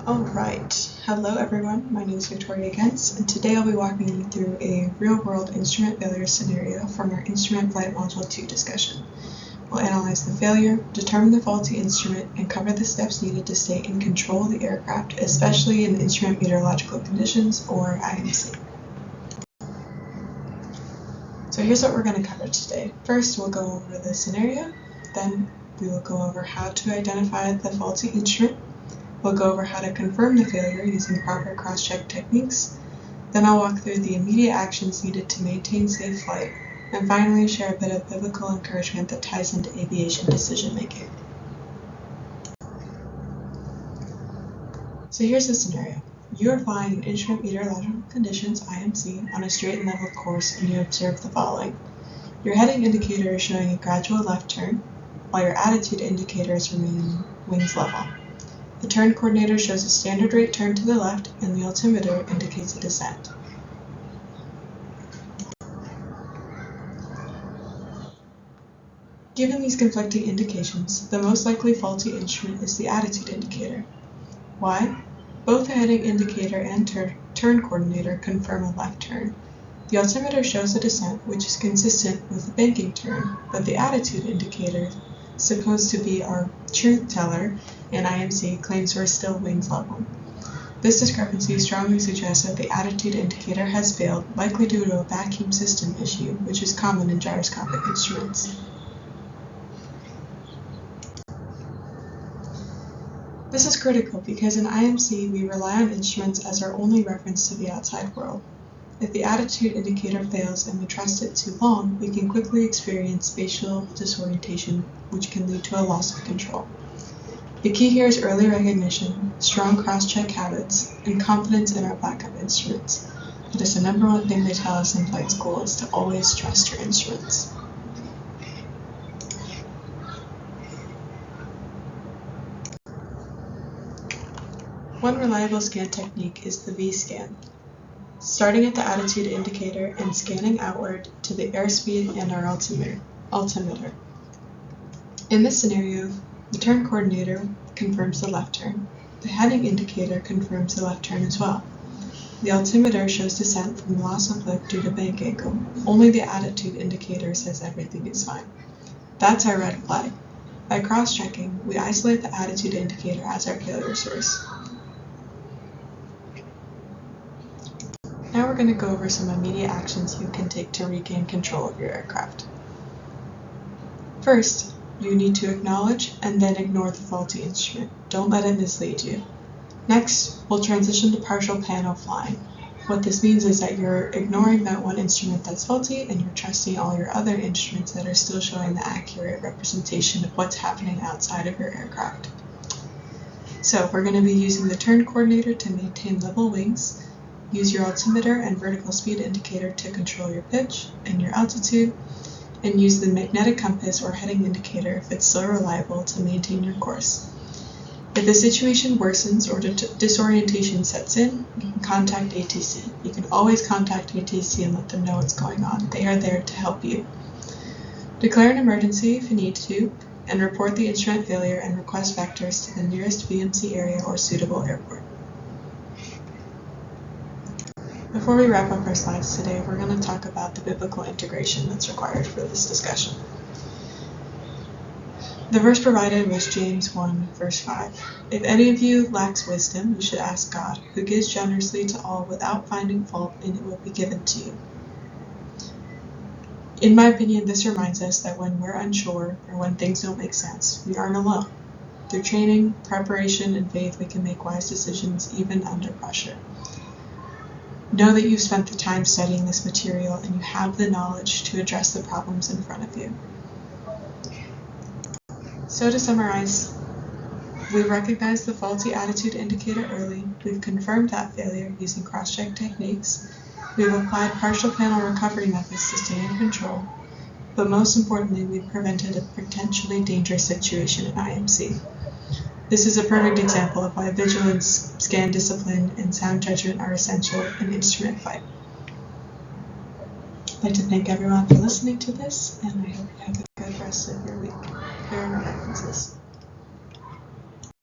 Alright, hello everyone, my name is Victoria Gens, and today I'll be walking you through a real-world instrument failure scenario from our Instrument Flight Module 2 discussion. We'll analyze the failure, determine the faulty instrument, and cover the steps needed to stay in control of the aircraft, especially in instrument meteorological conditions, or IMC. So here's what we're going to cover today. First, we'll go over the scenario, then we will go over how to identify the faulty instrument. We'll go over how to confirm the failure using proper cross-check techniques. Then I'll walk through the immediate actions needed to maintain safe flight, and finally share a bit of biblical encouragement that ties into aviation decision-making. So here's the scenario. You are flying in instrument meteorological conditions, IMC, on a straight and level course, and you observe the following. Your heading indicator is showing a gradual left turn, while your attitude indicators remain wings level. The turn coordinator shows a standard rate turn to the left, and the altimeter indicates a descent. Given these conflicting indications, the most likely faulty instrument is the attitude indicator. Why? Both the heading indicator and turn coordinator confirm a left turn. The altimeter shows a descent, which is consistent with the banking turn, but the attitude indicator, supposed to be our truth teller in IMC, claims we're still wings level. This discrepancy strongly suggests that the attitude indicator has failed, likely due to a vacuum system issue, which is common in gyroscopic instruments. This is critical because in IMC we rely on instruments as our only reference to the outside world. If the attitude indicator fails and we trust it too long, we can quickly experience spatial disorientation, which can lead to a loss of control. The key here is early recognition, strong cross-check habits, and confidence in our backup instruments. That is the number one thing they tell us in flight school, is to always trust your instruments. One reliable scan technique is the V-scan, starting at the attitude indicator and scanning outward to the airspeed and our altimeter. In this scenario, the turn coordinator confirms the left turn. The heading indicator confirms the left turn as well. The altimeter shows descent from loss of lift due to bank angle. Only the attitude indicator says everything is fine. That's our red flag. By cross-checking, we isolate the attitude indicator as our failure source. Now we're going to go over some immediate actions you can take to regain control of your aircraft. First, you need to acknowledge and then ignore the faulty instrument. Don't let it mislead you. Next, we'll transition to partial panel flying. What this means is that you're ignoring that one instrument that's faulty and you're trusting all your other instruments that are still showing the accurate representation of what's happening outside of your aircraft. So we're going to be using the turn coordinator to maintain level wings. Use your altimeter and vertical speed indicator to control your pitch and your altitude, and use the magnetic compass or heading indicator if it's still reliable to maintain your course. If the situation worsens or disorientation sets in, you can contact ATC. You can always contact ATC and let them know what's going on. They are there to help you. Declare an emergency if you need to, and report the instrument failure and request vectors to the nearest VMC area or suitable airport. Before we wrap up our slides today, we're going to talk about the biblical integration that's required for this discussion. The verse provided was James 1, verse 5. If any of you lacks wisdom, you should ask God, who gives generously to all without finding fault, and it will be given to you. In my opinion, this reminds us that when we're unsure or when things don't make sense, we aren't alone. Through training, preparation, and faith, we can make wise decisions even under pressure. Know that you've spent the time studying this material and you have the knowledge to address the problems in front of you. So to summarize, we've recognized the faulty attitude indicator early, we've confirmed that failure using cross-check techniques, we've applied partial panel recovery methods to stay in control, but most importantly, we've prevented a potentially dangerous situation in IMC. This is a perfect example of why vigilance, scan discipline, and sound judgment are essential in instrument flight. I'd like to thank everyone for listening to this, and I hope you have a good rest of your week. Here are my references.